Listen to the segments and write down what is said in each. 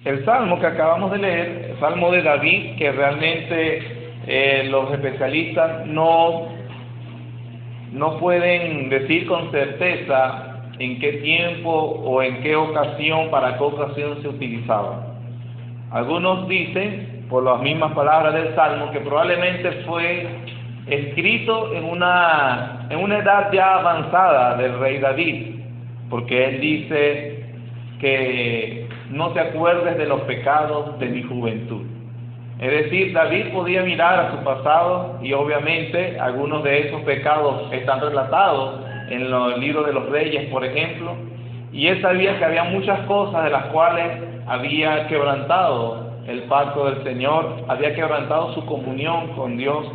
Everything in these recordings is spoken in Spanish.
El salmo que acabamos de leer, el salmo de David, que realmente los especialistas no pueden decir con certeza en qué tiempo o en qué ocasión, para qué ocasión se utilizaba. Algunos dicen, por las mismas palabras del salmo, que probablemente fue escrito en una edad ya avanzada del rey David, porque él dice que no te acuerdes de los pecados de mi juventud. Es decir, David podía mirar a su pasado y obviamente algunos de esos pecados están relatados en el libro de los Reyes, por ejemplo, y él sabía que había muchas cosas de las cuales había quebrantado el pacto del Señor, había quebrantado su comunión con Dios,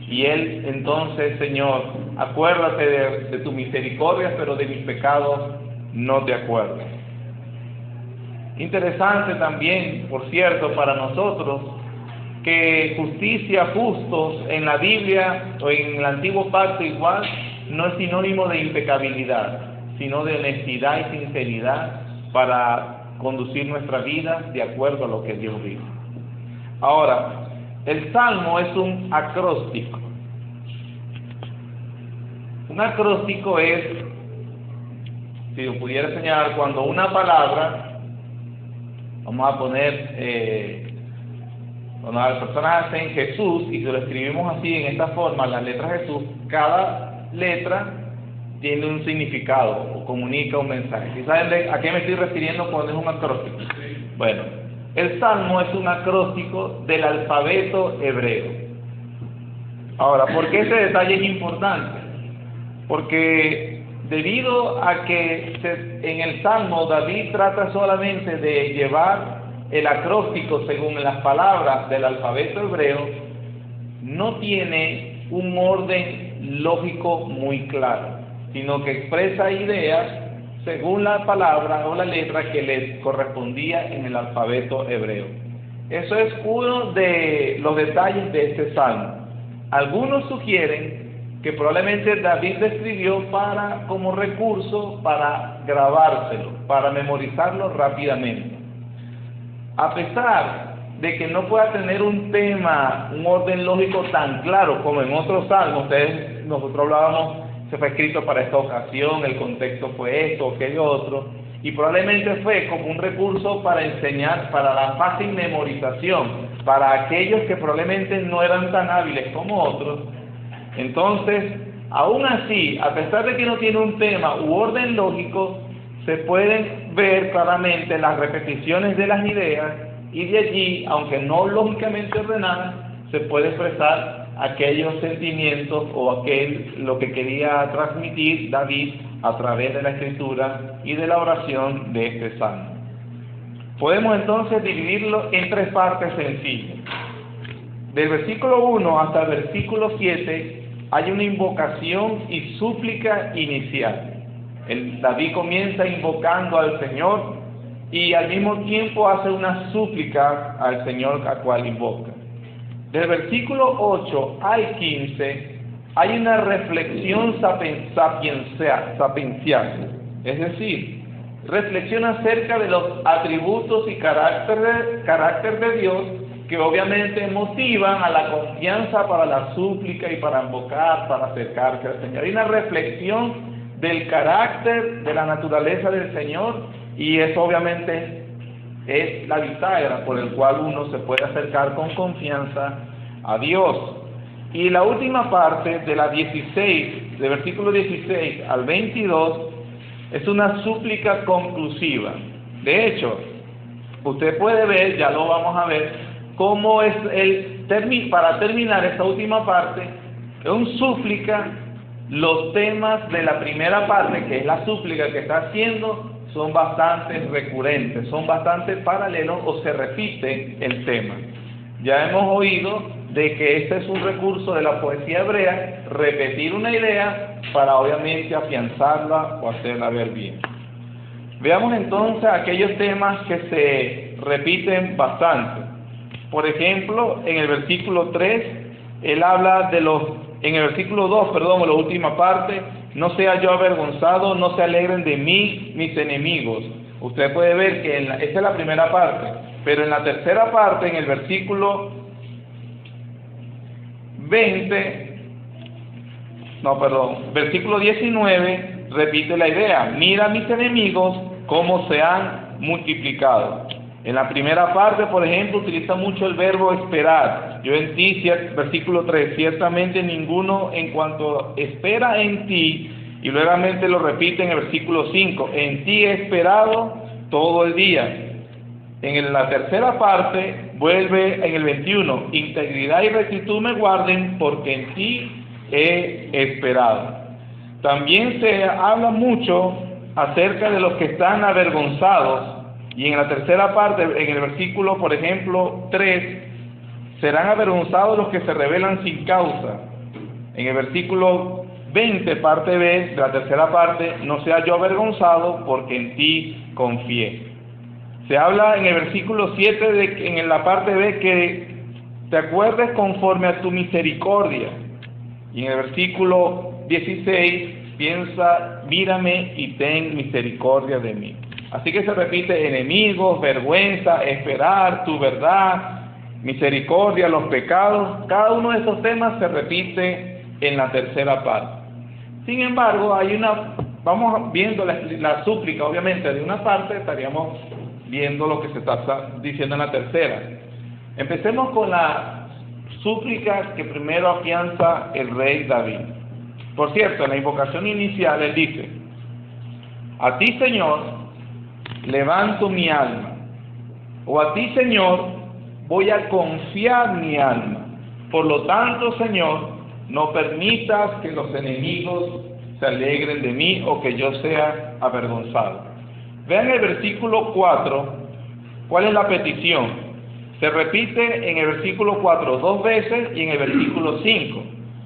y él entonces: Señor, acuérdate de tu misericordia, pero de mis pecados no te acuerdas. Interesante también, por cierto, para nosotros, que justicia, justos en la Biblia o en el Antiguo Pacto igual, no es sinónimo de impecabilidad, sino de honestidad y sinceridad para conducir nuestra vida de acuerdo a lo que Dios dice. Ahora, el Salmo es un acróstico. Un acróstico es, si lo pudiera señalar, cuando una palabra, vamos a poner, cuando las personas hacen Jesús y se lo escribimos así en esta forma, las letras Jesús, cada letra tiene un significado o comunica un mensaje. ¿Sí saben a qué me estoy refiriendo cuando es un acróstico? Bueno, el Salmo es un acróstico del alfabeto hebreo. Ahora, ¿por qué ese detalle es importante? Porque debido a que en el Salmo David trata solamente de llevar el acróstico según las palabras del alfabeto hebreo, no tiene un orden lógico muy claro, sino que expresa ideas según la palabra o la letra que les correspondía en el alfabeto hebreo. Eso es uno de los detalles de este salmo. Algunos sugieren que probablemente David lo escribió como recurso para grabárselo, para memorizarlo rápidamente. A pesar de que no pueda tener un tema, un orden lógico tan claro como en otros salmos, nosotros hablábamos, se fue escrito para esta ocasión, el contexto fue esto, aquello otro, y probablemente fue como un recurso para enseñar, para la fácil memorización, para aquellos que probablemente no eran tan hábiles como otros. Entonces, aún así, a pesar de que no tiene un tema u orden lógico, se pueden ver claramente las repeticiones de las ideas, y de allí, aunque no lógicamente ordenadas, se puede expresar aquellos sentimientos o lo que quería transmitir David a través de la escritura y de la oración de este salmo. Podemos entonces dividirlo en tres partes sencillas. Del versículo 1 hasta el versículo 7 hay una invocación y súplica inicial. David comienza invocando al Señor y al mismo tiempo hace una súplica al Señor a cual invoca. Del versículo 8 al 15 hay una reflexión sapiencial, es decir, reflexión acerca de los atributos y carácter de Dios que obviamente motivan a la confianza para la súplica y para invocar, para acercarse al Señor. Hay una reflexión del carácter, de la naturaleza del Señor, y eso obviamente es la bisagra por el cual uno se puede acercar con confianza a Dios. Y la última parte de la 16, del versículo 16 al 22, es una súplica conclusiva. De hecho, usted puede ver, ya lo vamos a ver, cómo es para terminar esta última parte, es un súplica. Los temas de la primera parte, que es la súplica que está haciendo, son bastante recurrentes, son bastante paralelos o se repite el tema. Ya hemos oído de que este es un recurso de la poesía hebrea, repetir una idea para obviamente afianzarla o hacerla ver bien. Veamos entonces aquellos temas que se repiten bastante. Por ejemplo, en el versículo 3, él habla en el versículo 2, la última parte: no sea yo avergonzado, no se alegren de mí mis enemigos. Usted puede ver que esta es la primera parte. Pero en la tercera parte, en el versículo 19, repite la idea: mira a mis enemigos cómo se han multiplicado. En la primera parte, por ejemplo, utiliza mucho el verbo esperar. Yo en ti, versículo 3, ciertamente ninguno en cuanto espera en ti, y luego lo repite en el versículo 5, en ti he esperado todo el día. En la tercera parte, vuelve en el 21, integridad y rectitud me guarden, porque en ti he esperado. También se habla mucho acerca de los que están avergonzados, y en la tercera parte, en el versículo, por ejemplo, 3, serán avergonzados los que se rebelan sin causa. En el versículo 20, parte B, de la tercera parte, no sea yo avergonzado, porque en ti confié. Se habla en el versículo 7, en la parte B, que te acuerdes conforme a tu misericordia. Y en el versículo 16, piensa, mírame y ten misericordia de mí. Así que se repite enemigos, vergüenza, esperar, tu verdad, misericordia, los pecados. Cada uno de esos temas se repite en la tercera parte. Sin embargo, vamos viendo la súplica, obviamente, de una parte, estaríamos viendo lo que se está diciendo en la tercera. Empecemos con la súplica que primero afianza el rey David. Por cierto, en la invocación inicial él dice: a ti, Señor, levanto mi alma, o a ti, Señor, voy a confiar mi alma. Por lo tanto, Señor, no permitas que los enemigos se alegren de mí o que yo sea avergonzado. Vean el versículo 4, ¿cuál es la petición? Se repite en el versículo 4 2 veces y en el versículo 5.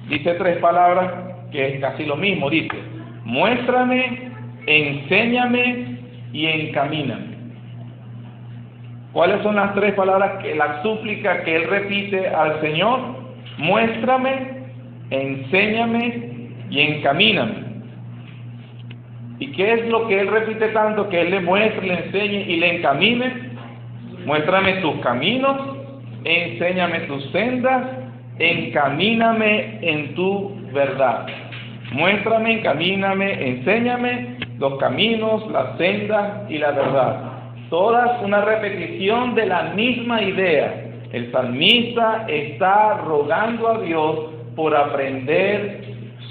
Dice 3 palabras que es casi lo mismo. Dice: muéstrame, enséñame y encamíname. ¿Cuáles son las 3 palabras que la súplica que él repite al Señor? Muéstrame, enséñame y encamíname. ¿Y qué es lo que él repite tanto? Que él le muestre, le enseñe y le encamine. Muéstrame tus caminos, enséñame tus sendas, encamíname en tu verdad. Muéstrame, encamíname, enséñame los caminos, las sendas y la verdad. Todas una repetición de la misma idea. El salmista está rogando a Dios por aprender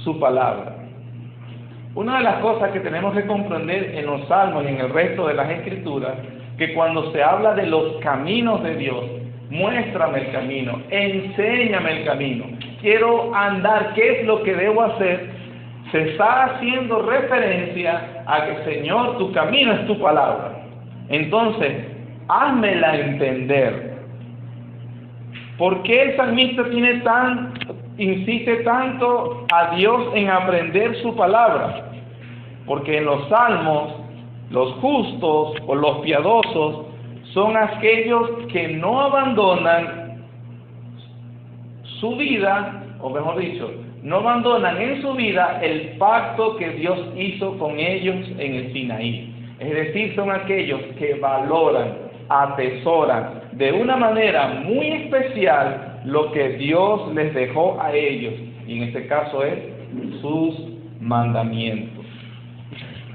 su palabra. Una de las cosas que tenemos que comprender en los salmos y en el resto de las escrituras, que cuando se habla de los caminos de Dios, muéstrame el camino, enséñame el camino, quiero andar, ¿qué es lo que debo hacer? Se está haciendo referencia a que, Señor, tu camino es tu palabra. Entonces, házmela entender. ¿Por qué el salmista insiste tanto a Dios en aprender su palabra? Porque en los salmos, los justos o los piadosos son aquellos que no abandonan su vida, o mejor dicho, no abandonan en su vida el pacto que Dios hizo con ellos en el Sinaí. Es decir, son aquellos que valoran, atesoran de una manera muy especial lo que Dios les dejó a ellos, y en este caso es sus mandamientos.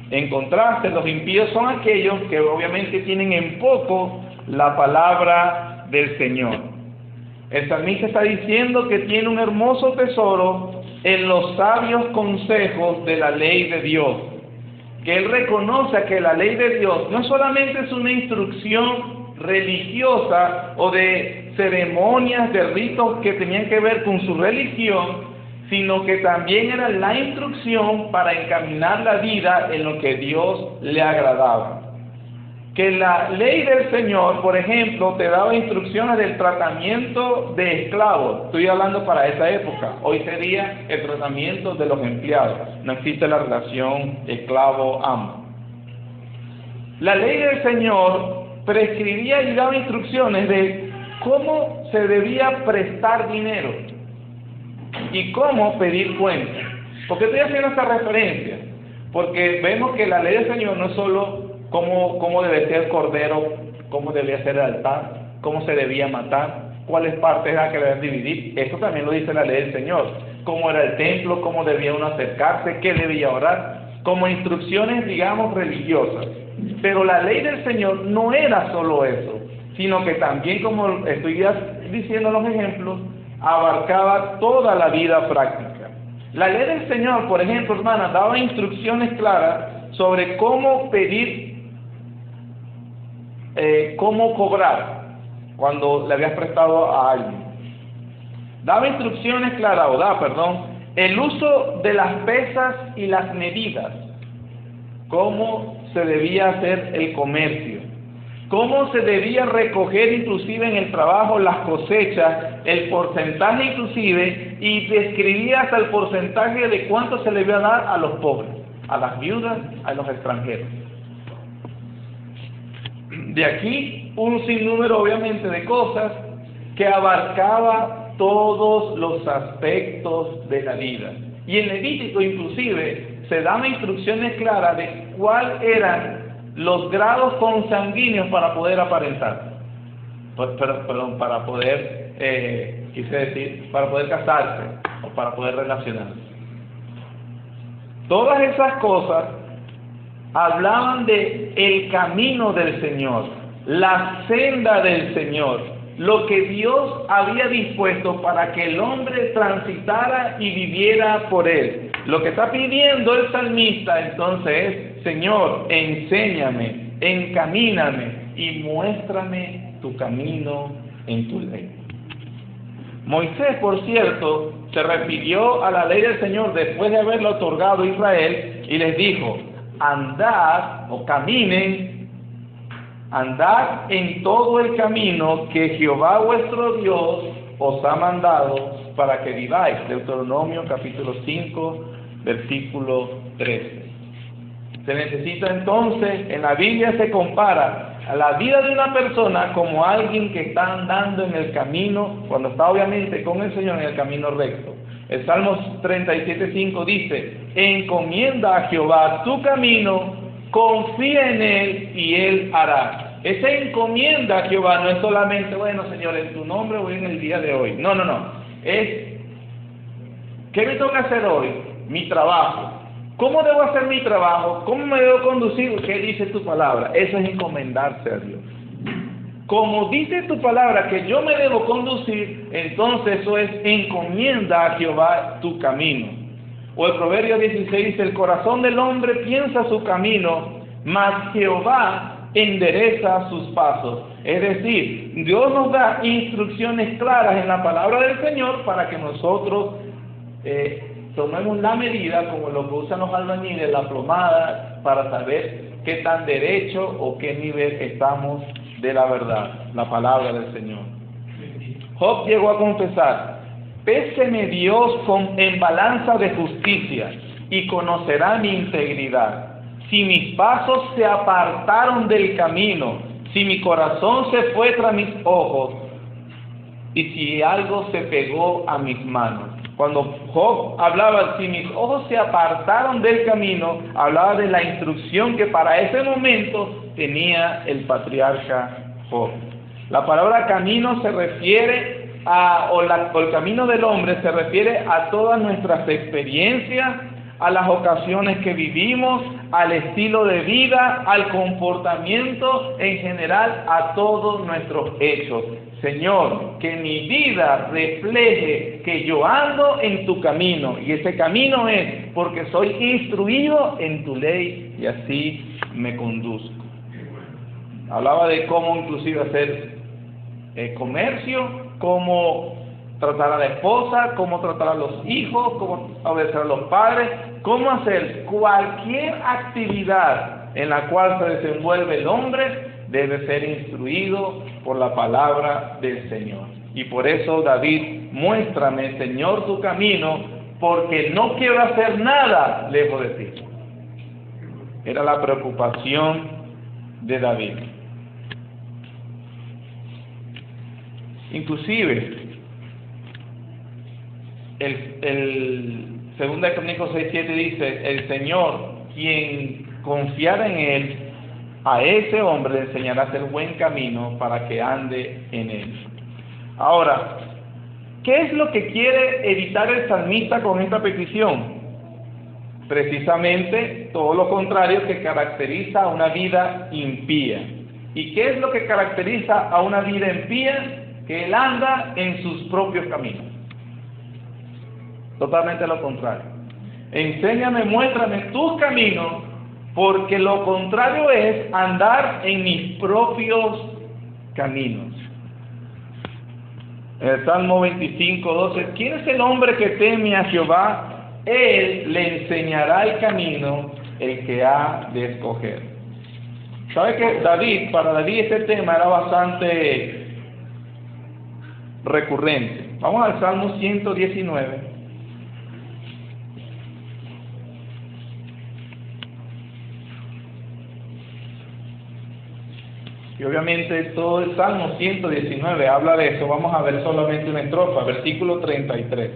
En contraste, los impíos son aquellos que obviamente tienen en poco la palabra del Señor. El salmista está diciendo que tiene un hermoso tesoro en los sabios consejos de la ley de Dios, que él reconoce que la ley de Dios no solamente es una instrucción religiosa o de ceremonias, de ritos que tenían que ver con su religión, sino que también era la instrucción para encaminar la vida en lo que Dios le agradaba. Que la ley del Señor, por ejemplo, te daba instrucciones del tratamiento de esclavos. Estoy hablando para esa época. Hoy sería el tratamiento de los empleados. No existe la relación esclavo-amo. La ley del Señor prescribía y daba instrucciones de cómo se debía prestar dinero y cómo pedir cuentas. ¿Por qué estoy haciendo esta referencia? Porque vemos que la ley del Señor no es solo cómo debe ser cordero cómo debía ser el altar, cómo se debía matar, cuáles partes era que debía dividir. Eso también lo dice la ley del Señor. Cómo era el templo, cómo debía uno acercarse, qué debía orar, como instrucciones, digamos, religiosas. Pero la ley del Señor no era solo eso, sino que también, como estoy ya diciendo en los ejemplos, abarcaba toda la vida práctica. La ley del Señor, por ejemplo, hermana, daba instrucciones claras sobre cómo pedir, cómo cobrar cuando le habías prestado a alguien. Daba instrucciones claras, el uso de las pesas y las medidas, cómo se debía hacer el comercio, cómo se debía recoger inclusive en el trabajo las cosechas, el porcentaje inclusive, y describía hasta el porcentaje de cuánto se le debía dar a los pobres, a las viudas, a los extranjeros. De aquí un sinnúmero obviamente de cosas que abarcaba todos los aspectos de la vida. Y en Levítico inclusive se daban instrucciones claras de cuáles eran los grados consanguíneos para poder aparentar, para poder, para poder casarse o para poder relacionarse. Todas esas cosas hablaban de el camino del Señor, la senda del Señor, lo que Dios había dispuesto para que el hombre transitara y viviera por él. Lo que está pidiendo el salmista entonces es: Señor, enséñame, encamíname y muéstrame tu camino en tu ley. Moisés, por cierto, se refirió a la ley del Señor después de haberla otorgado a Israel y les dijo: andad o caminen, andad en todo el camino que Jehová vuestro Dios os ha mandado para que viváis. Deuteronomio capítulo 5, versículo 13. Se necesita entonces, en la Biblia se compara a la vida de una persona como alguien que está andando en el camino, cuando está obviamente con el Señor en el camino recto. El Salmos 37:5 dice: encomienda a Jehová tu camino, confía en Él y Él hará. Esa encomienda a Jehová no es solamente, bueno, Señor, en tu nombre voy en el día de hoy. No. Es, ¿qué me toca hacer hoy? Mi trabajo. ¿Cómo debo hacer mi trabajo? ¿Cómo me debo conducir? ¿Qué dice tu palabra? Eso es encomendarse a Dios. Como dice tu palabra que yo me debo conducir, entonces eso es encomienda a Jehová tu camino. O el Proverbio 16 dice: el corazón del hombre piensa su camino, mas Jehová endereza sus pasos. Es decir, Dios nos da instrucciones claras en la palabra del Señor para que nosotros tomemos la medida, como lo que usan los albañiles, la plomada, para saber qué tan derecho o qué nivel estamos de la verdad, la palabra del Señor. Job llegó a confesar: péseme Dios en balanza de justicia y conocerá mi integridad. Si mis pasos se apartaron del camino, si mi corazón se fue tras mis ojos, y si algo se pegó a mis manos. Cuando Job hablaba, si mis ojos se apartaron del camino, hablaba de la instrucción que para ese momento tenía el patriarca Job. La palabra camino se refiere o el camino del hombre se refiere a todas nuestras experiencias, a las ocasiones que vivimos, al estilo de vida, al comportamiento en general, a todos nuestros hechos. Señor, que mi vida refleje que yo ando en tu camino, y ese camino es porque soy instruido en tu ley y así me conduzco. Hablaba de cómo inclusive hacer comercio, cómo tratar a la esposa, cómo tratar a los hijos, cómo obedecer a los padres, cómo hacer cualquier actividad en la cual se desenvuelve el hombre, debe ser instruido por la palabra del Señor. Y por eso David: muéstrame, Señor, tu camino, porque no quiero hacer nada lejos de ti. Era la preocupación de David. Inclusive, el 2 Crónicas 6:7 dice: el Señor, quien confiara en Él, A ese hombre le enseñarás el buen camino para que ande en él. Ahora, ¿qué es lo que quiere evitar el salmista con esta petición? Precisamente todo lo contrario que caracteriza a una vida impía. ¿Y qué es lo que caracteriza a una vida impía? Que él anda en sus propios caminos. Totalmente lo contrario. Enséñame, muéstrame tus caminos, porque lo contrario es andar en mis propios caminos. En el Salmo 25:12, ¿quién es el hombre que teme a Jehová? Él le enseñará el camino, el que ha de escoger. ¿Sabe que para David este tema era bastante recurrente? Vamos al Salmo 119. Y obviamente todo el Salmo 119 habla de eso. Vamos a ver solamente una estrofa, versículo 33.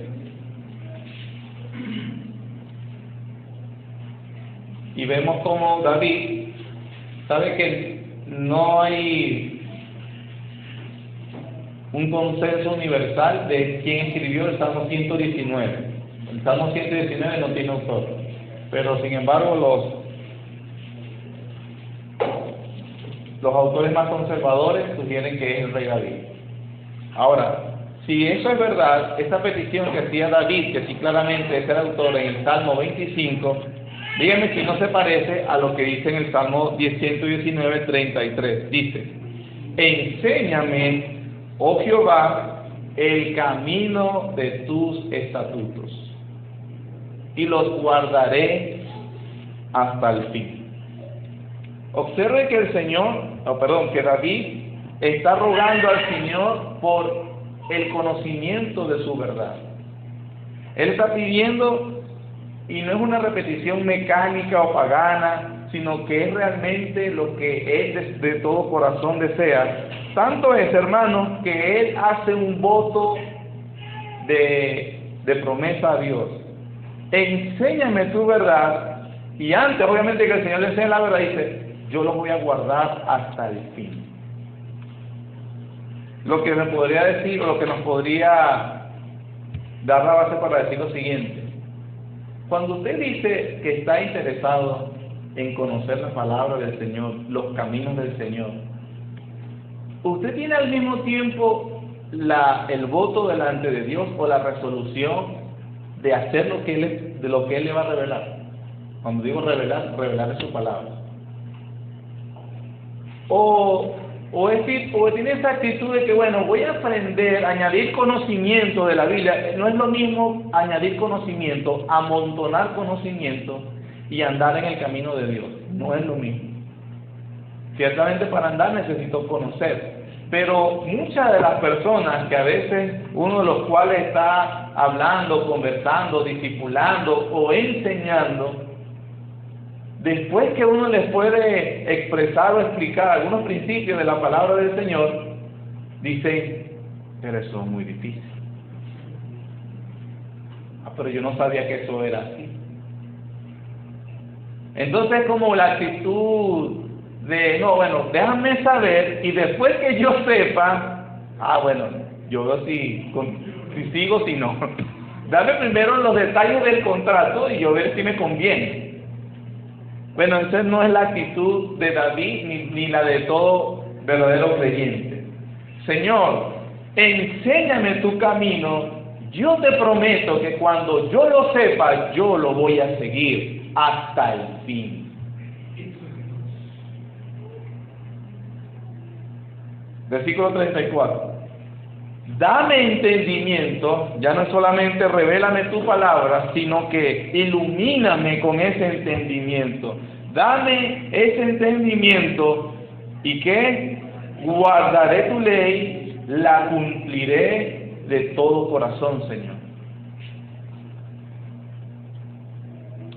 Y vemos como David sabe que no hay un consenso universal de quién escribió el Salmo 119. El Salmo 119 no tiene autor, pero sin embargo los autores más conservadores sugieren que es el rey David. Ahora, si eso es verdad, esta petición que hacía David, que sí claramente es el autor en el Salmo 25, dígame si no se parece a lo que dice en el Salmo 119, 33. Dice: enséñame, oh Jehová, el camino de tus estatutos, y los guardaré hasta el fin. Observe que que David está rogando al Señor por el conocimiento de su verdad. Él está pidiendo, y no es una repetición mecánica o pagana, sino que es realmente lo que él de todo corazón desea. Tanto es, hermanos, que él hace un voto de promesa a Dios. Enséñame tu verdad, y antes, obviamente, que el Señor le enseñe la verdad, dice: yo lo voy a guardar hasta el fin. Lo que me podría decir, o lo que nos podría dar la base para decir lo siguiente: cuando usted dice que está interesado en conocer la palabra del Señor, los caminos del Señor, usted tiene al mismo tiempo el voto delante de Dios, o la resolución de hacer lo que Él le va a revelar. Cuando digo revelar es su palabra. O tiene esa actitud de que, bueno, voy a aprender, añadir conocimiento de la Biblia. No es lo mismo añadir conocimiento, amontonar conocimiento y andar en el camino de Dios. No es lo mismo. Ciertamente para andar necesito conocer, pero muchas de las personas que a veces uno de los cuales está hablando, conversando, discipulando o enseñando, después que uno les puede expresar o explicar algunos principios de la palabra del Señor, dicen: pero eso es muy difícil. Pero yo no sabía que eso era así. Entonces, como la actitud de, no, bueno, déjame saber, y después que yo sepa, bueno, yo veo si sigo, si no. Dame primero los detalles del contrato y yo ver si me conviene. Bueno, esa no es la actitud de David ni la de todo verdadero creyente. Señor, enséñame tu camino. Yo te prometo que cuando yo lo sepa, yo lo voy a seguir hasta el fin. Versículo 34. Dame entendimiento, ya no es solamente revélame tu palabra, sino que ilumíname con ese entendimiento. Dame ese entendimiento, y que guardaré tu ley, la cumpliré de todo corazón, Señor.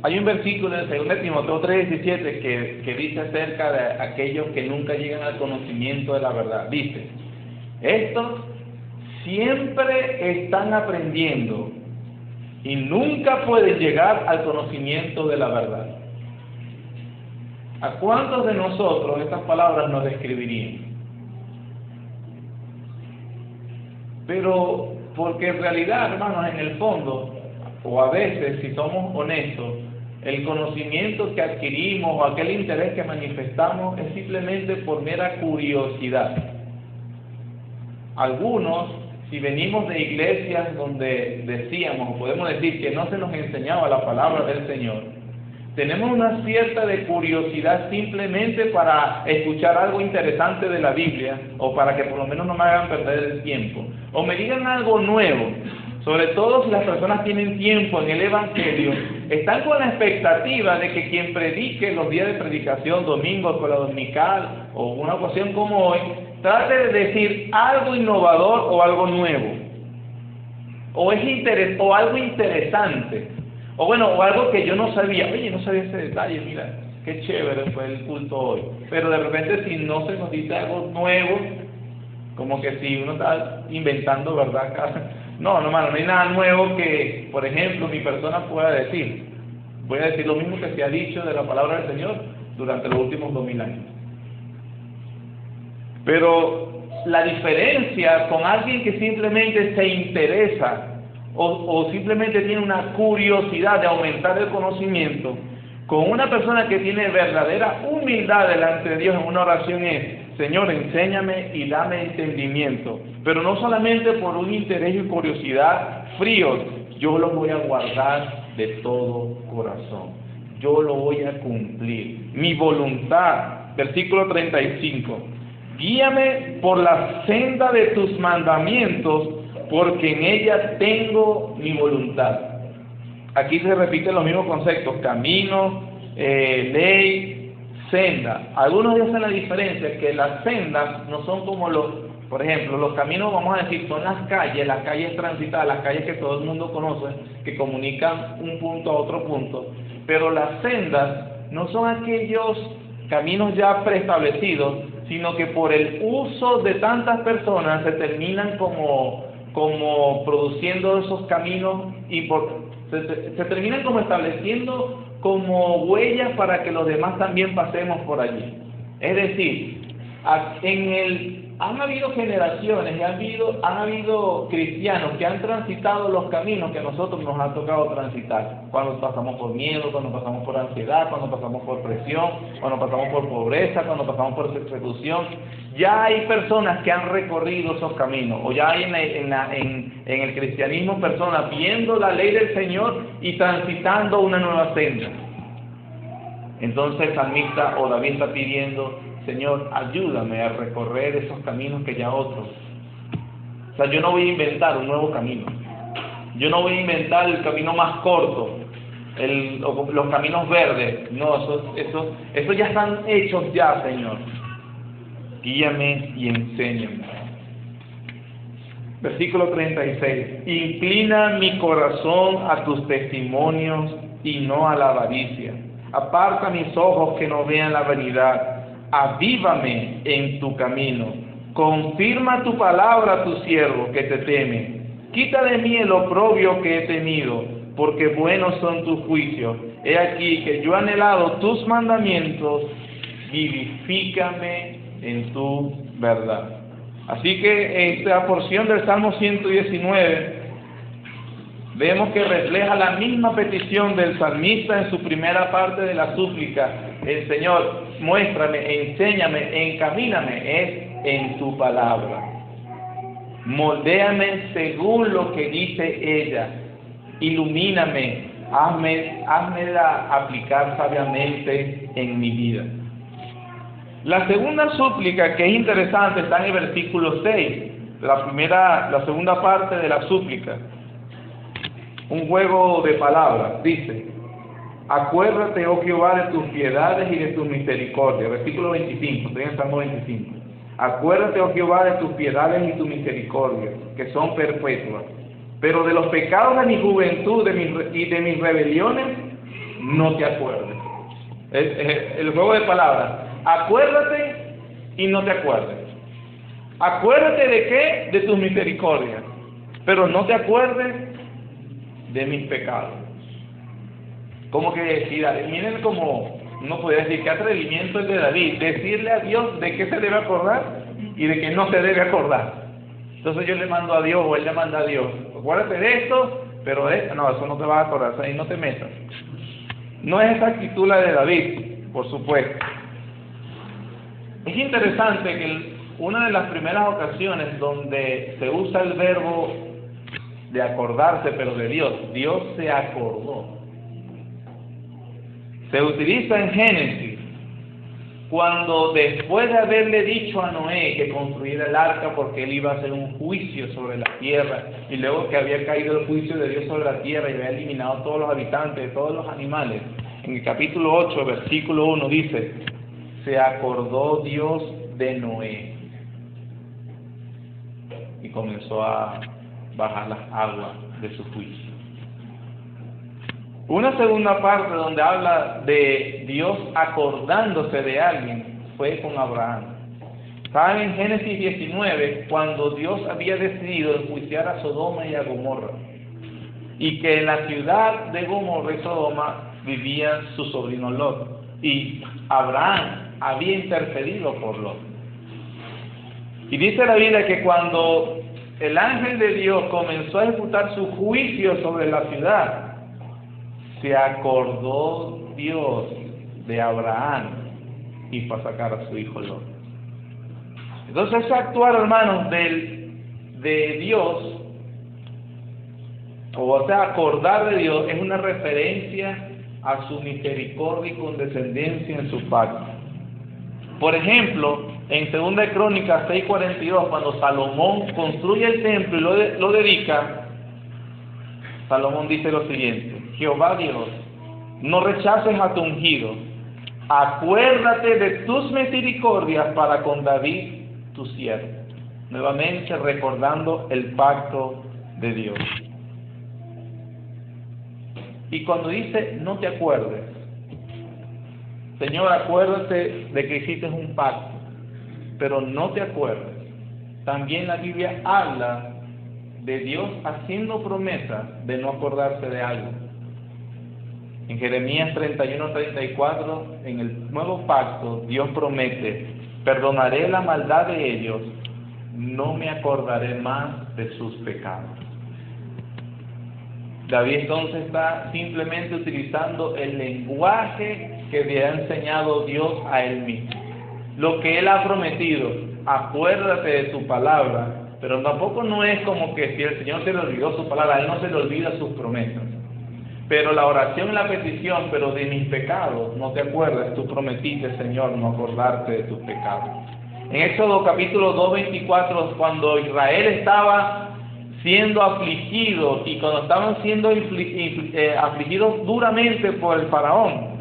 Hay un versículo en 2 Timoteo 3:17 que dice acerca de aquellos que nunca llegan al conocimiento de la verdad. Dice: estos siempre están aprendiendo y nunca pueden llegar al conocimiento de la verdad. ¿A cuántos de nosotros estas palabras nos describirían? Pero, porque en realidad, hermanos, en el fondo, o a veces, si somos honestos, el conocimiento que adquirimos o aquel interés que manifestamos es simplemente por mera curiosidad. Algunos, si venimos de iglesias donde decíamos, o podemos decir que no se nos enseñaba la palabra del Señor, tenemos una cierta de curiosidad simplemente para escuchar algo interesante de la Biblia, o para que por lo menos no me hagan perder el tiempo, o me digan algo nuevo. Sobre todo si las personas tienen tiempo en el Evangelio, están con la expectativa de que quien predique los días de predicación, domingo, escuela dominical, o una ocasión como hoy, trate de decir algo innovador o algo nuevo, o algo interesante, o bueno, o algo que yo no sabía. Oye, no sabía ese detalle, mira, qué chévere fue el culto hoy. Pero de repente, si no se nos dice algo nuevo, como que si uno está inventando, ¿verdad? No, hermano, no hay nada nuevo que, por ejemplo, mi persona pueda decir. Voy a decir lo mismo que se ha dicho de la palabra del Señor durante los últimos 2000 años. Pero la diferencia con alguien que simplemente se interesa o simplemente tiene una curiosidad de aumentar el conocimiento, con una persona que tiene verdadera humildad delante de Dios en una oración es: Señor, enséñame y dame entendimiento. Pero no solamente por un interés y curiosidad fríos, yo lo voy a guardar de todo corazón. Yo lo voy a cumplir. Mi voluntad, versículo 35. Guíame por la senda de tus mandamientos, porque en ella tengo mi voluntad. Aquí se repiten los mismos conceptos: camino, ley, senda. Algunos dicen la diferencia, que las sendas no son como por ejemplo, los caminos, vamos a decir, son las calles transitadas, las calles que todo el mundo conoce, que comunican un punto a otro punto, pero las sendas no son aquellos caminos ya preestablecidos, sino que por el uso de tantas personas se terminan como produciendo esos caminos y se terminan como estableciendo como huellas para que los demás también pasemos por allí. Es decir, han habido generaciones y han habido cristianos que han transitado los caminos que a nosotros nos ha tocado transitar. Cuando pasamos por miedo, cuando pasamos por ansiedad, cuando pasamos por presión, cuando pasamos por pobreza, cuando pasamos por persecución. Ya hay personas que han recorrido esos caminos, o ya hay en el cristianismo personas viendo la ley del Señor y transitando una nueva senda. Entonces el salmista o David está pidiendo: Señor, ayúdame a recorrer esos caminos que ya otros. O sea, yo no voy a inventar un nuevo camino. Yo no voy a inventar el camino más corto, los caminos verdes. No, esos ya están hechos ya, Señor. Guíame y enséñame. Versículo 36. Inclina mi corazón a tus testimonios y no a la avaricia. Aparta mis ojos que no vean la vanidad. Avívame en tu camino. Confirma tu palabra a tu siervo que te teme. Quita de mí el oprobio que he tenido, porque buenos son tus juicios. He aquí que yo he anhelado tus mandamientos. Vivifícame en tu verdad. Así que esta porción del Salmo 119 vemos que refleja la misma petición del salmista en su primera parte de la súplica. El Señor, muéstrame, enséñame, encamíname, es en tu palabra. Moldéame según lo que dice ella. Ilumíname, házmela aplicar sabiamente en mi vida. La segunda súplica, que es interesante, está en el versículo 6, la segunda parte de la súplica. Un juego de palabras, dice: acuérdate, oh Jehová, de tus piedades y de tus misericordias. Versículo 25, estoy en Salmo 25. Acuérdate, oh Jehová, de tus piedades y tus misericordias, que son perpetuas. Pero de los pecados de mi juventud y de mis rebeliones, no te acuerdes. El juego de palabras. Acuérdate y no te acuerdes. Acuérdate de qué? De tus misericordias. Pero no te acuerdes de mis pecados. Como que decir, miren como Uno podría decir, qué atrevimiento es de David, decirle a Dios de qué se debe acordar y de qué no se debe acordar. Entonces yo le mando a Dios, o él le manda a Dios, acuérdate de esto, pero de esto, no, eso no te vas a acordar, ahí no te metas. No es esa actitud la de David, por supuesto. Es interesante que una de las primeras ocasiones donde se usa el verbo de acordarse, pero de Dios, Dios se acordó. Se utiliza en Génesis, cuando después de haberle dicho a Noé que construyera el arca porque él iba a hacer un juicio sobre la tierra, y luego que había caído el juicio de Dios sobre la tierra y había eliminado a todos los habitantes, todos los animales, en el capítulo 8, versículo 1 dice, se acordó Dios de Noé y comenzó a bajar las aguas de su juicio. Una segunda parte donde habla de Dios acordándose de alguien fue con Abraham. Saben en Génesis 19, cuando Dios había decidido enjuiciar a Sodoma y a Gomorra, y que en la ciudad de Gomorra y Sodoma vivía su sobrino Lot, y Abraham había intercedido por Lot. Y dice la Biblia que cuando el ángel de Dios comenzó a ejecutar su juicio sobre la ciudad, se acordó Dios de Abraham y fue a sacar a su hijo Lot. Entonces ese actuar, hermanos, de Dios, o sea, acordar de Dios, es una referencia a su misericordia y condescendencia en su pacto. Por ejemplo, en 2 de Crónicas 6:42, cuando Salomón construye el templo y lo dedica, Salomón dice lo siguiente: Jehová Dios, no rechaces a tu ungido, acuérdate de tus misericordias para con David tu siervo. Nuevamente recordando el pacto de Dios. Y cuando dice no te acuerdes, Señor, acuérdate de que hiciste un pacto, pero no te acuerdes. También la Biblia habla de Dios haciendo promesas de no acordarse de algo. En Jeremías 31:34, en el nuevo pacto, Dios promete: perdonaré la maldad de ellos, no me acordaré más de sus pecados. David entonces está simplemente utilizando el lenguaje que le ha enseñado Dios a él mismo. Lo que él ha prometido, acuérdate de tu palabra, pero tampoco no es como que si el Señor se le olvidó su palabra, a él no se le olvida sus promesas. Pero la oración y la petición, pero de mis pecados, no te acuerdas, tú prometiste, Señor, no acordarte de tus pecados. En Éxodo capítulo 2:24, cuando Israel estaba siendo afligido y cuando estaban siendo afligidos duramente por el faraón,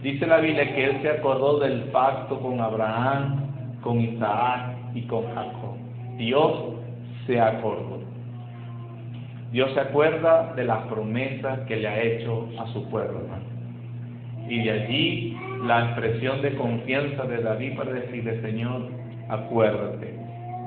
dice la Biblia que él se acordó del pacto con Abraham, con Isaac y con Jacob. Dios se acordó. Dios se acuerda de las promesas que le ha hecho a su pueblo, hermano. Y de allí la expresión de confianza de David para decirle: Señor, acuérdate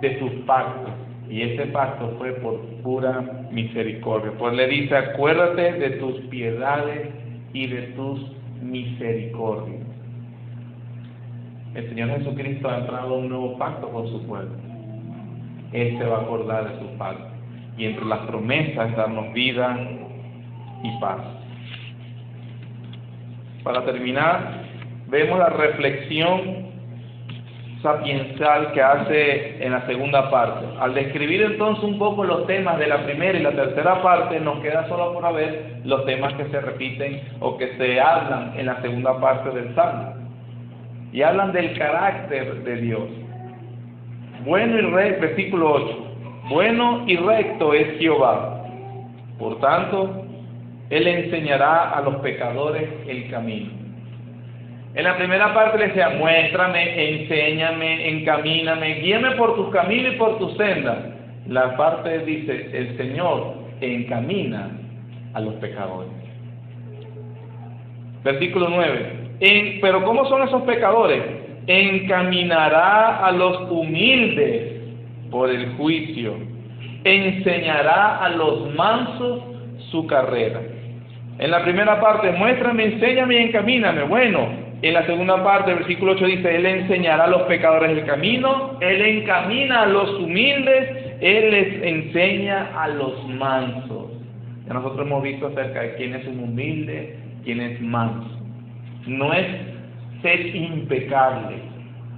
de tus pactos. Y ese pacto fue por pura misericordia. Pues le dice: acuérdate de tus piedades y de tus misericordias. El Señor Jesucristo ha entrado a un nuevo pacto con su pueblo. Él se va a acordar de su pacto. Y entre las promesas, darnos vida y paz. Para terminar, vemos la reflexión sapiencial que hace en la segunda parte. Al describir entonces un poco los temas de la primera y la tercera parte, nos queda solo por ver los temas que se repiten o que se hablan en la segunda parte del Salmo. Y hablan del carácter de Dios. Bueno y recto, versículo 8. Bueno y recto es Jehová. Por tanto, Él enseñará a los pecadores el camino. En la primera parte le decía: muéstrame, enséñame, encamíname, guíame por tus caminos y por tus sendas. La parte dice: el Señor encamina a los pecadores. Versículo 9. Pero ¿cómo son esos pecadores? Encaminará a los humildes por el juicio, enseñará a los mansos su carrera. En la primera parte, muéstrame, enséñame y encamíname. Bueno, En la segunda parte, el versículo 8 dice, Él enseñará a los pecadores el camino, Él encamina a los humildes, Él les enseña a los mansos. Ya nosotros hemos visto acerca de quién es un humilde, quién es manso. No es ser impecable.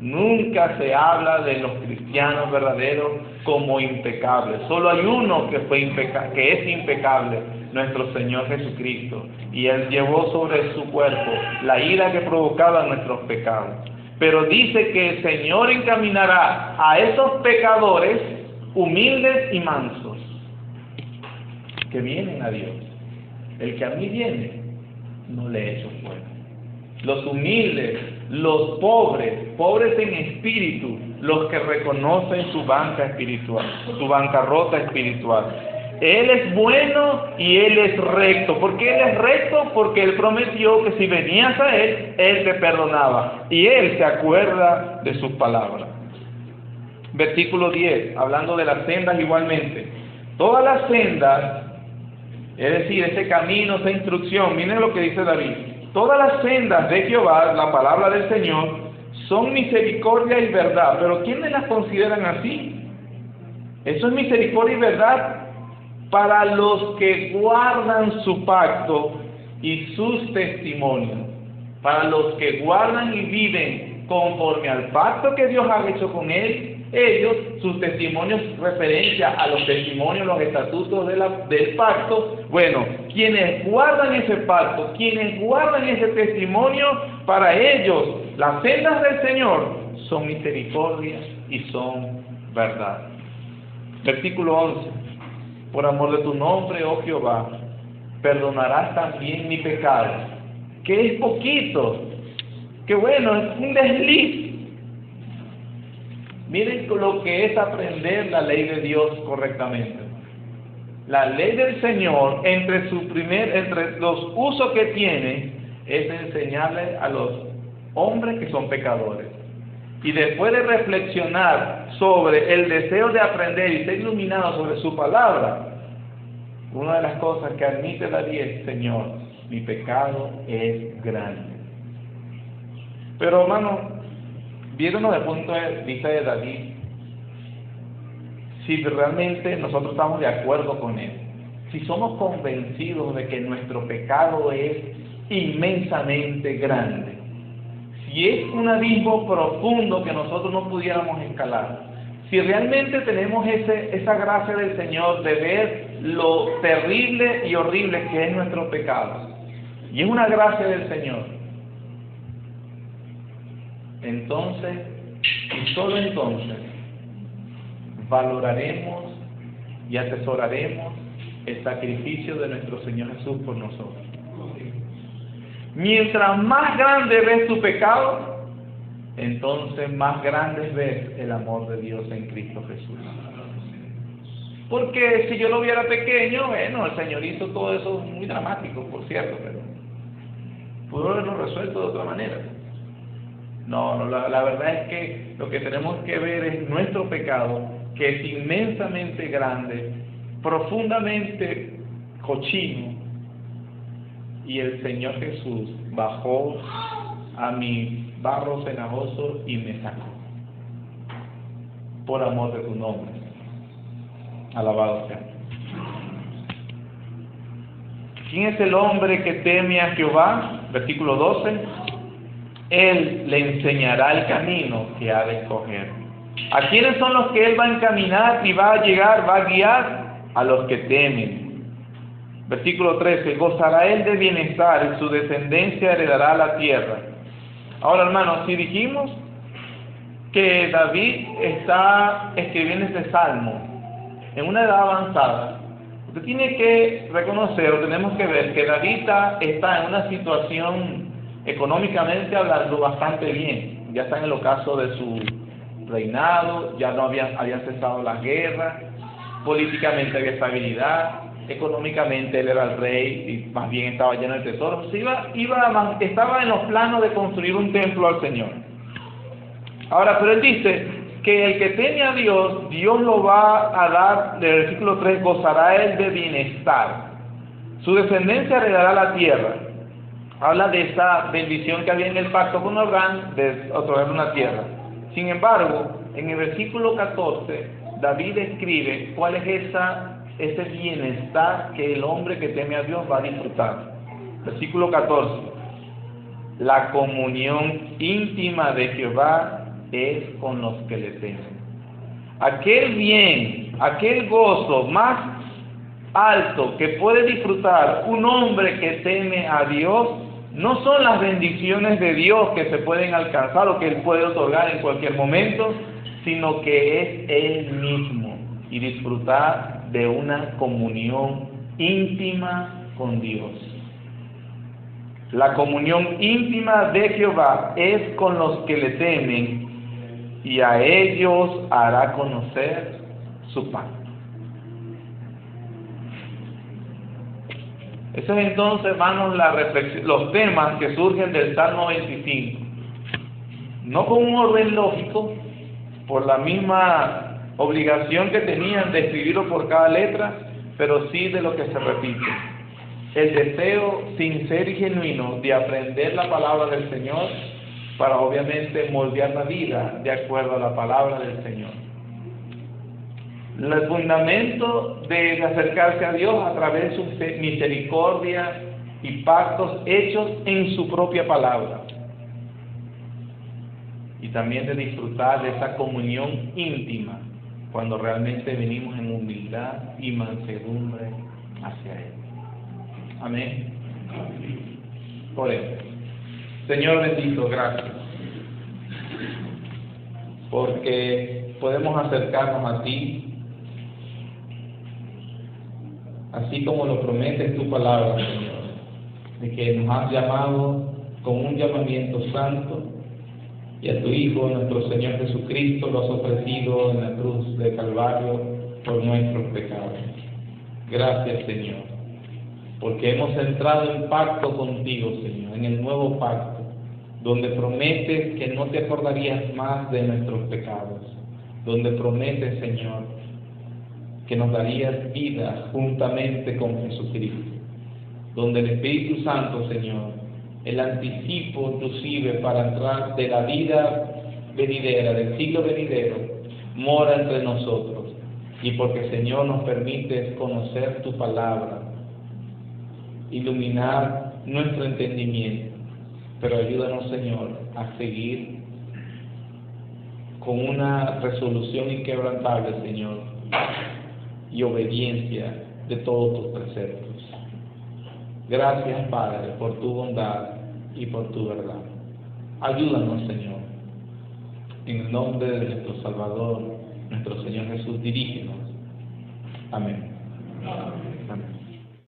Nunca se habla de los cristianos verdaderos como impecables. Solo hay uno que es impecable, nuestro Señor Jesucristo. Y Él llevó sobre su cuerpo la ira que provocaba nuestros pecados. Pero dice que el Señor encaminará a esos pecadores humildes y mansos que vienen a Dios. El que a mí viene, no le echo fuera. Los humildes, los pobres en espíritu, los que reconocen su banca espiritual, su bancarrota espiritual. Él es bueno y Él es recto. ¿Por qué Él es recto? Porque Él prometió que si venías a Él, Él te perdonaba. Y Él se acuerda de sus palabras. Versículo 10, hablando de las sendas igualmente. Todas las sendas, es decir, ese camino, esa instrucción, miren lo que dice David. Todas las sendas de Jehová, la palabra del Señor, son misericordia y verdad. Pero ¿quiénes las consideran así? Eso es misericordia y verdad para los que guardan su pacto y sus testimonios. Para los que guardan y viven conforme al pacto que Dios ha hecho con ellos, sus testimonios, referencia a los testimonios, los estatutos del pacto. Bueno, quienes guardan ese pacto, quienes guardan ese testimonio, para ellos las sendas del Señor son misericordia y son verdad. Versículo 11. Por amor de tu nombre, oh Jehová, perdonarás también mi pecado, que es poquito, que bueno, es un desliz. Miren lo que es aprender la ley de Dios correctamente. La ley del Señor, entre los usos que tiene, es enseñarle a los hombres que son pecadores. Y después de reflexionar sobre el deseo de aprender y ser iluminado sobre su palabra, una de las cosas que admite David es, Señor, mi pecado es grande. Pero hermano, viéndonos desde el punto de vista de David, si realmente nosotros estamos de acuerdo con él, si somos convencidos de que nuestro pecado es inmensamente grande, si es un abismo profundo que nosotros no pudiéramos escalar, si realmente tenemos esa gracia del Señor de ver lo terrible y horrible que es nuestro pecado, y es una gracia del Señor, entonces, y solo entonces, valoraremos y atesoraremos el sacrificio de nuestro Señor Jesús por nosotros. Mientras más grande ves tu pecado, entonces más grande ves el amor de Dios en Cristo Jesús. Porque si yo lo viera pequeño, bueno, el Señor hizo todo eso muy dramático, por cierto, pero pudo haberlo resuelto de otra manera. No, la verdad es que lo que tenemos que ver es nuestro pecado, que es inmensamente grande, profundamente cochino, y el Señor Jesús bajó a mi barro cenagoso y me sacó, por amor de tu nombre. Alabado sea. ¿Quién es el hombre que teme a Jehová? Versículo 12. Él le enseñará el camino que ha de escoger. ¿A quiénes son los que Él va a encaminar y va a llegar, va a guiar? A los que temen. Versículo 13. Gozará Él de bienestar y su descendencia heredará la tierra. Ahora, hermanos, si dijimos que David está escribiendo este salmo en una edad avanzada, usted tiene que reconocer, o tenemos que ver, que David está en una situación económicamente hablando bastante bien. Ya está en el ocaso de su reinado, ya no habían cesado las guerras, políticamente había estabilidad, económicamente él era el rey y más bien estaba lleno de tesoros. Estaba en los planos de construir un templo al Señor. Ahora, pero él dice que el que teme a Dios, Dios lo va a dar, del versículo 3, gozará él de bienestar. Su descendencia heredará la tierra. habla de esa bendición que había en el pacto con Abraham de otorgar una tierra. Sin embargo, en el versículo 14, David escribe cuál es ese bienestar que el hombre que teme a Dios va a disfrutar. Versículo 14. La comunión íntima de Jehová es con los que le temen. Aquel bien, aquel gozo más alto que puede disfrutar un hombre que teme a Dios, no son las bendiciones de Dios que se pueden alcanzar o que Él puede otorgar en cualquier momento, sino que es Él mismo y disfrutar de una comunión íntima con Dios. La comunión íntima de Jehová es con los que le temen y a ellos hará conocer su pacto. Esos entonces, hermanos, los temas que surgen del Salmo 25. No con un orden lógico, por la misma obligación que tenían de escribirlo por cada letra, pero sí de lo que se repite. El deseo sincero y genuino de aprender la palabra del Señor para obviamente moldear la vida de acuerdo a la palabra del Señor. El fundamento de acercarse a Dios a través de su misericordia y pactos hechos en su propia palabra. Y también de disfrutar de esa comunión íntima cuando realmente venimos en humildad y mansedumbre hacia Él. Amén. Por eso, Señor bendito, gracias, porque podemos acercarnos a ti, así como lo promete tu palabra, Señor, de que nos has llamado con un llamamiento santo, y a tu Hijo, nuestro Señor Jesucristo, lo has ofrecido en la cruz de Calvario por nuestros pecados. Gracias, Señor, porque hemos entrado en pacto contigo, Señor, en el nuevo pacto, donde prometes que no te acordarías más de nuestros pecados, donde prometes, Señor, que nos darías vida juntamente con Jesucristo, donde el Espíritu Santo, Señor, el anticipo inclusive para entrar de la vida venidera, del siglo venidero, mora entre nosotros, y porque, Señor, nos permites conocer tu palabra, iluminar nuestro entendimiento, pero ayúdanos, Señor, a seguir con una resolución inquebrantable, Señor, y obediencia de todos tus preceptos. Gracias, Padre, por tu bondad y por tu verdad. Ayúdanos, Señor. En el nombre de nuestro Salvador, nuestro Señor Jesús, dirígenos. Amén.